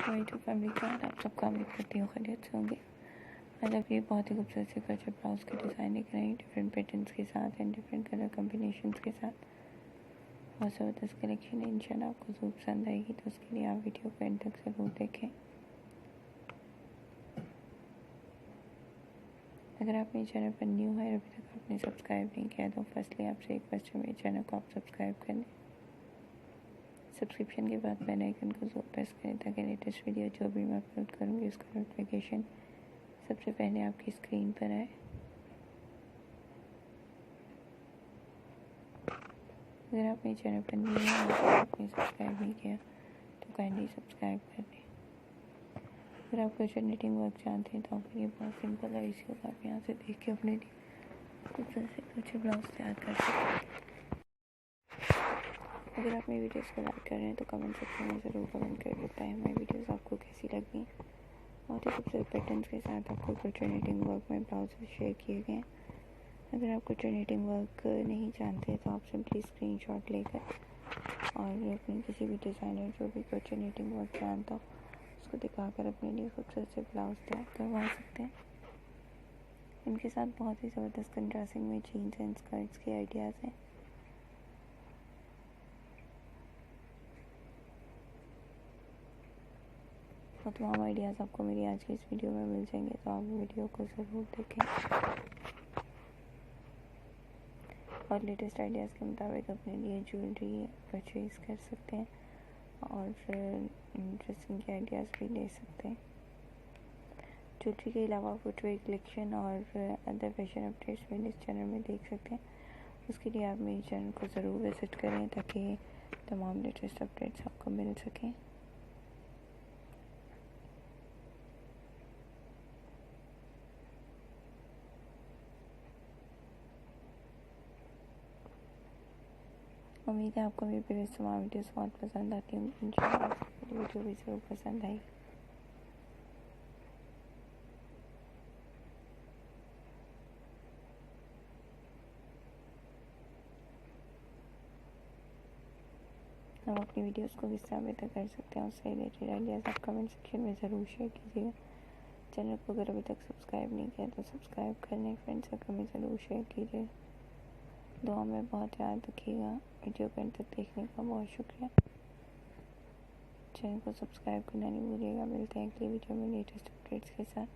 To YouTube family के साथ आप सबका उम्मीद करती हूँ खैरियत से होंगे। आज आप ये बहुत ही खूबसूरत से क्रॉचेट ब्लाउज के डिज़ाइन दिख रहे हैं डिफरेंट पैटर्न्स के साथ एंड डिफरेंट कलर कॉम्बिनेशंस के साथ। बहुत ज़बरदस्त कलेक्शन है, इंशाल्लाह आपको ज़रूर पसंद आएगी, तो उसके लिए आप वीडियो को एंड तक ज़रूर देखें। अगर आप मेरे चैनल पर न्यू है और अभी तक आपने सब्सक्राइब नहीं किया तो फर्स्टली आपसे एक क्वेश्चन, मेरे चैनल को आप सब्सक्राइब कर लें। सब्सक्रिप्शन के बाद बेल आइकन को ज़रूर प्रेस करें ताकि लेटेस्ट वीडियो जो भी मैं अपलोड करूँगी उसका नोटिफिकेशन सबसे पहले आपकी स्क्रीन पर आए। अगर आप मेरे चैनल पर न्यू हैं और आपने सब्सक्राइब नहीं किया तो काइंडली सब्सक्राइब कर दें। अगर आप क्रोशेट निटिंग वर्क जानते हैं तो आपके लिए बहुत सिंपल है, इसी को आप यहाँ से देख के अपने लिए खूबसूरत से क्रोशेट ब्लाउज तैयार कर सकते हैं। अगर आप मेरी वीडियोस को लाइक कर रहे हैं तो कमेंट सेक्शन में ज़रूर कमेंट कर बताएं मेरी वीडियोस आपको कैसी लगी। बहुत ही खूबसूरत पैटर्न्स के साथ आपको क्रोशेट निटिंग वर्क में ब्लाउज शेयर किए गए हैं। अगर आप क्रोशेट निटिंग वर्क नहीं जानते तो आप सिंपली स्क्रीनशॉट लेकर और अपने किसी भी डिज़ाइनर जो भी क्रोशेट निटिंग वर्क जानता हो उसको दिखाकर अपने लिए खूबसूरत से ब्लाउज तैयार करवा सकते हैं। इनके साथ बहुत ही ज़बरदस्त कंट्रास्टिंग में जीन्स एंड स्कर्ट्स के आइडियाज़ हैं। तो तमाम आइडियाज़ आपको मेरी आज की इस वीडियो में मिल जाएंगे, तो आप वीडियो को ज़रूर देखें और लेटेस्ट आइडियाज़ के मुताबिक अपने लिए ज्वेलरी परचेज़ कर सकते हैं और ड्रेसिंग के आइडियाज़ भी ले सकते हैं। ज्वेलरी के अलावा फुटवेयर कलेक्शन और अदर फैशन अपडेट्स मेरे इस चैनल में देख सकते हैं। उसके लिए आप मेरे चैनल को ज़रूर विज़िट करें ताकि तमाम लेटेस्ट अपडेट्स आपको मिल सकें। उम्मीद है आपको मेरी प्रीवियस तमाम वीडियोस बहुत पसंद आती हैं। इंशाल्लाह आपको वीडियो भी ज़रूर पसंद आएगी। हम अपनी वीडियोस को किस तरह बेहतर कर सकते हैं उससे रिलेटेड आइडियाज़ आप कमेंट सेक्शन में ज़रूर शेयर कीजिएगा। चैनल को अगर अभी तक सब्सक्राइब नहीं किया तो सब्सक्राइब करने फ्रेंड्स सर्कल में ज़रूर शेयर कीजिएगा। दुआ में बहुत याद रखिएगा। वीडियो को अंत तक देखने का बहुत शुक्रिया। चैनल को सब्सक्राइब करना नहीं भूलिएगा। मिलते हैं अगली वीडियो में लेटेस्ट अपडेट्स के साथ।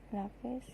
अल्लाह हाफ़िज़।